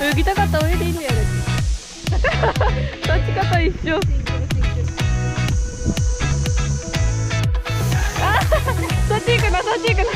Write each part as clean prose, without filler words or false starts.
泳ぎたかったら泳いでいいんだよ。立ち方一緒。あ、そっち行くな、そっち行くな。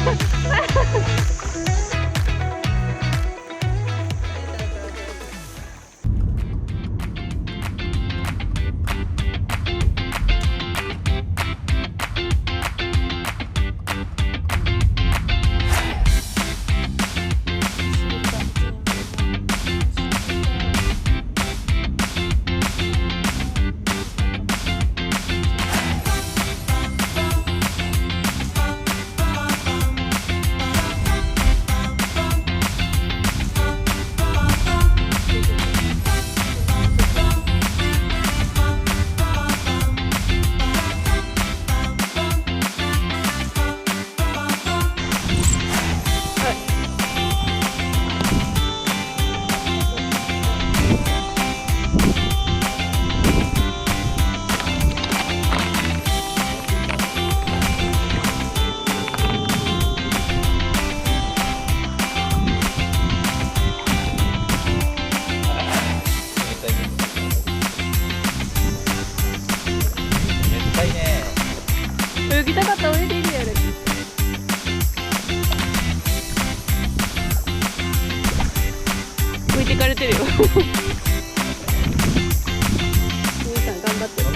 泳ぎたかったら泳いでいいんだよね。置いてかれてるよ。兄さん頑張ってる。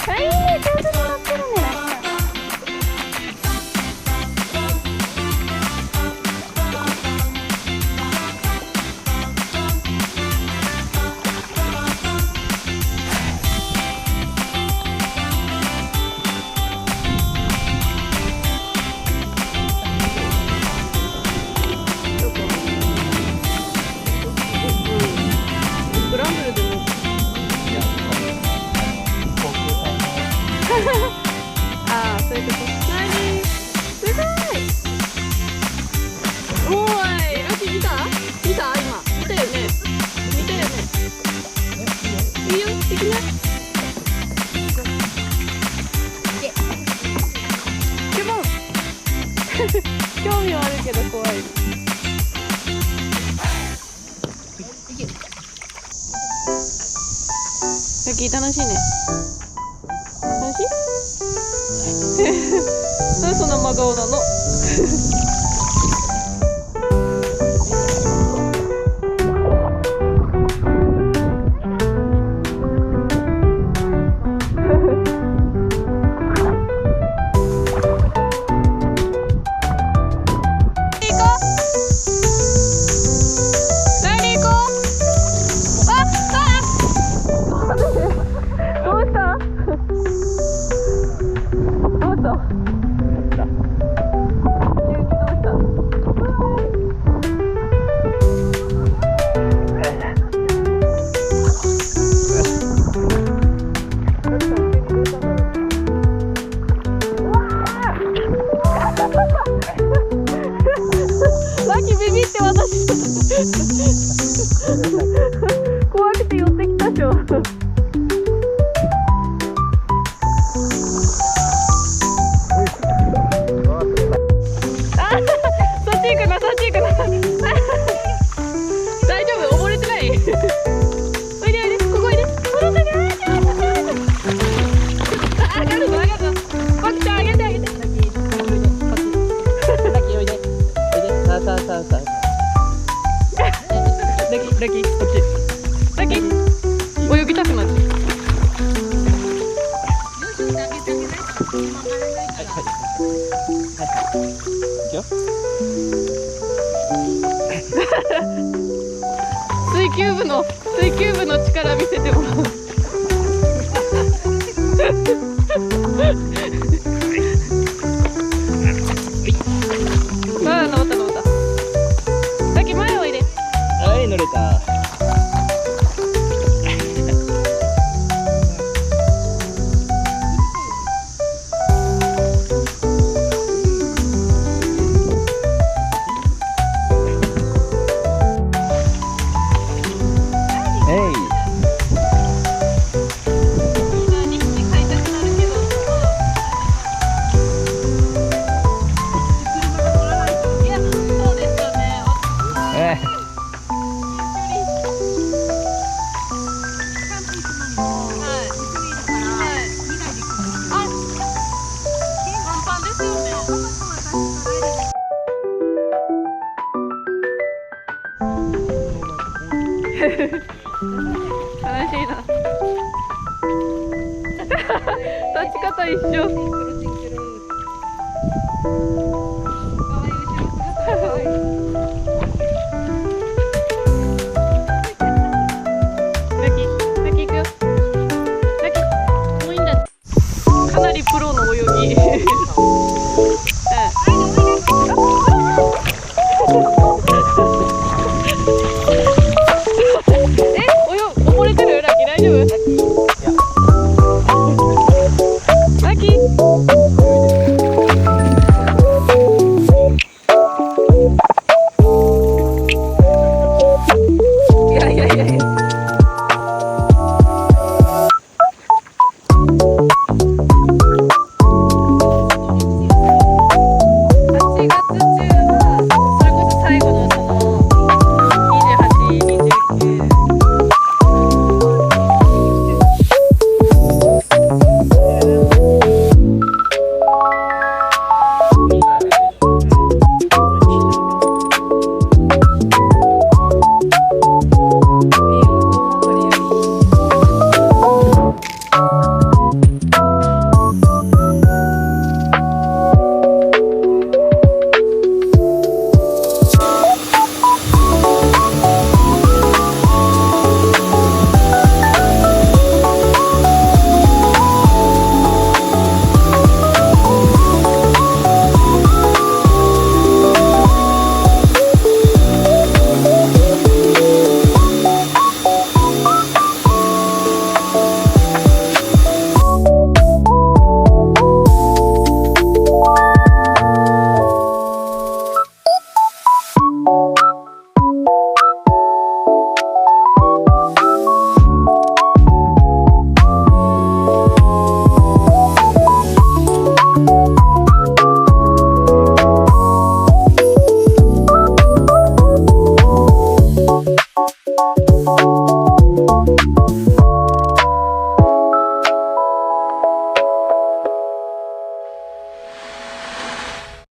はい、上手に乗ってるね。ああ、そういうこと。何？すごい。おーい、ロキ見た？見た？今見たよね。見たよね。いいよ、行きな。でも興味はあるけど怖い。ロキ楽しいね。楽しい？なんでそんな真顔なの？怖くて寄ってきたでしょ。あ、そっち行くな、そっち行くな。大丈夫？溺れてない？おいでおいで、ここおいで。あ、上がるぞ、上がるぞ。コキちゃん、上げてあげて。ラッキーおいで。さあさあさあさあ。ラッキー、こっち。ラッキー、泳ぎたくなっちゃう。水球部の力見せてもらう。ああ、登った。ラッキー、前おいで。はい、乗れた。方一緒。ラキ行くよ。ラキもういいんだ。かなりプロの泳ぎ。溺れてる？ラキ大丈夫？ラキ